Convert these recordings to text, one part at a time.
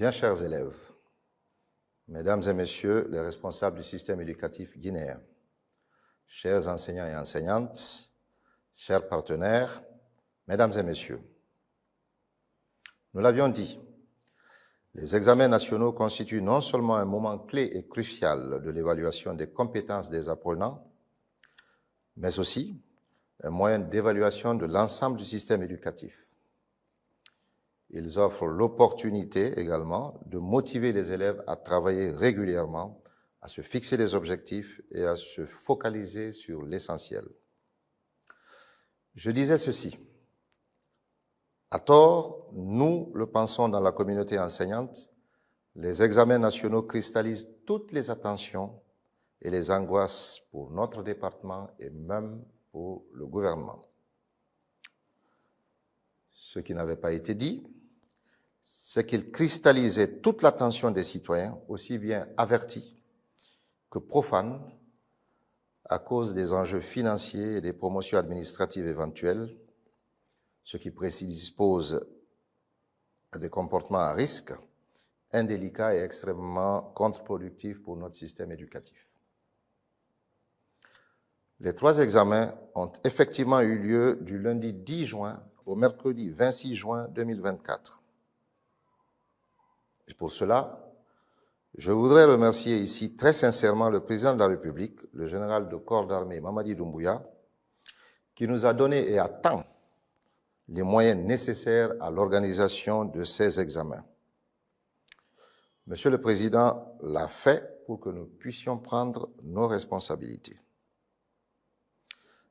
Bien chers élèves, mesdames et messieurs les responsables du système éducatif guinéen, chers enseignants et enseignantes, chers partenaires, mesdames et messieurs, nous l'avions dit, les examens nationaux constituent non seulement un moment clé et crucial de l'évaluation des compétences des apprenants, mais aussi un moyen d'évaluation de l'ensemble du système éducatif. Ils offrent l'opportunité également de motiver les élèves à travailler régulièrement, à se fixer des objectifs et à se focaliser sur l'essentiel. Je disais ceci. À tort, nous le pensons dans la communauté enseignante, les examens nationaux cristallisent toutes les attentions et les angoisses pour notre département et même pour le gouvernement. Ce qui n'avait pas été dit, c'est qu'ils cristallisaient toute l'attention des citoyens, aussi bien avertis que profanes, à cause des enjeux financiers et des promotions administratives éventuelles, ce qui prédispose à des comportements à risque, indélicats et extrêmement contre-productifs pour notre système éducatif. Les 3 examens ont effectivement eu lieu du lundi 10 juin au mercredi 26 juin 2024. Et pour cela, je voudrais remercier ici très sincèrement le président de la République, le général de corps d'armée Mamadi Doumbouya, qui nous a donné et à temps les moyens nécessaires à l'organisation de ces examens. Monsieur le Président l'a fait pour que nous puissions prendre nos responsabilités.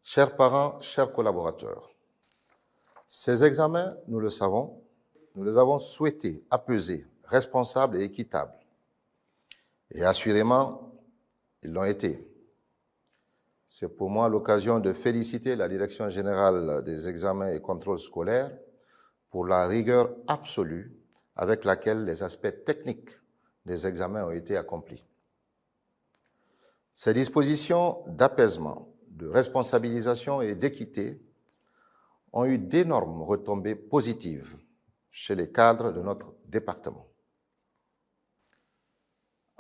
Chers parents, chers collaborateurs, ces examens, nous le savons, nous les avons souhaités apaisés, responsables et équitables. Et assurément, ils l'ont été. C'est pour moi l'occasion de féliciter la Direction générale des examens et contrôles scolaires pour la rigueur absolue avec laquelle les aspects techniques des examens ont été accomplis. Ces dispositions d'apaisement, de responsabilisation et d'équité ont eu d'énormes retombées positives chez les cadres de notre département,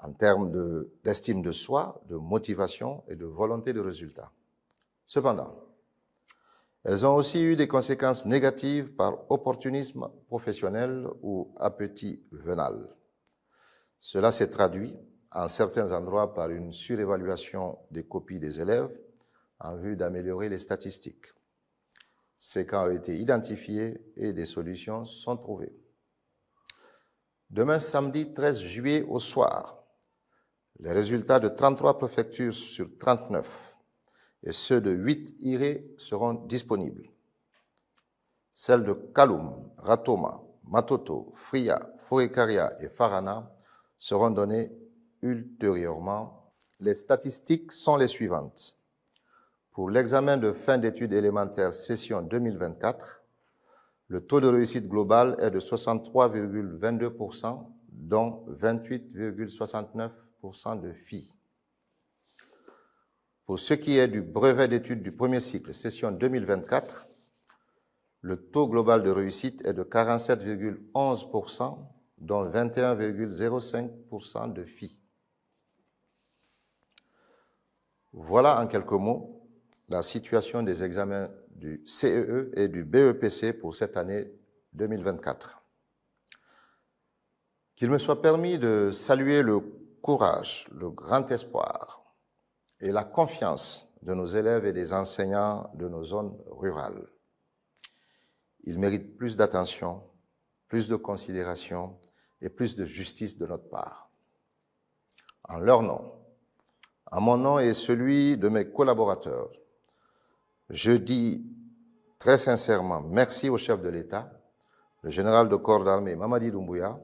en termes d'estime de soi, de motivation et de volonté de résultat. Cependant, elles ont aussi eu des conséquences négatives par opportunisme professionnel ou appétit venal. Cela s'est traduit en certains endroits par une surévaluation des copies des élèves en vue d'améliorer les statistiques. Ces cas ont été identifiés et des solutions sont trouvées. Demain, samedi 13 juillet au soir, les résultats de 33 préfectures sur 39 et ceux de 8 IRE seront disponibles. Celles de Kaloum, Ratoma, Matoto, Fria, Forekaria et Farana seront données ultérieurement. Les statistiques sont les suivantes. Pour l'examen de fin d'études élémentaires session 2024, le taux de réussite global est de 63,22%, dont 28,69% de filles. Pour ce qui est du brevet d'études du premier cycle, session 2024, le taux global de réussite est de 47,11%, dont 21,05% de filles. Voilà en quelques mots la situation des examens du CEE et du BEPC pour cette année 2024. Qu'il me soit permis de saluer le courage, le grand espoir et la confiance de nos élèves et des enseignants de nos zones rurales. Ils méritent plus d'attention, plus de considération et plus de justice de notre part. En leur nom, en mon nom et celui de mes collaborateurs, je dis très sincèrement merci au chef de l'État, le général de corps d'armée Mamadi Doumbouya,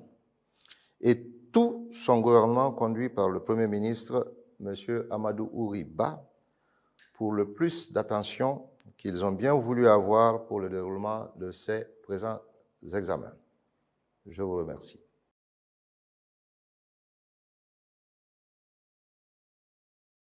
et tout son gouvernement conduit par le Premier ministre, M. Amadou Ouri Ba, pour le plus d'attention qu'ils ont bien voulu avoir pour le déroulement de ces présents examens. Je vous remercie.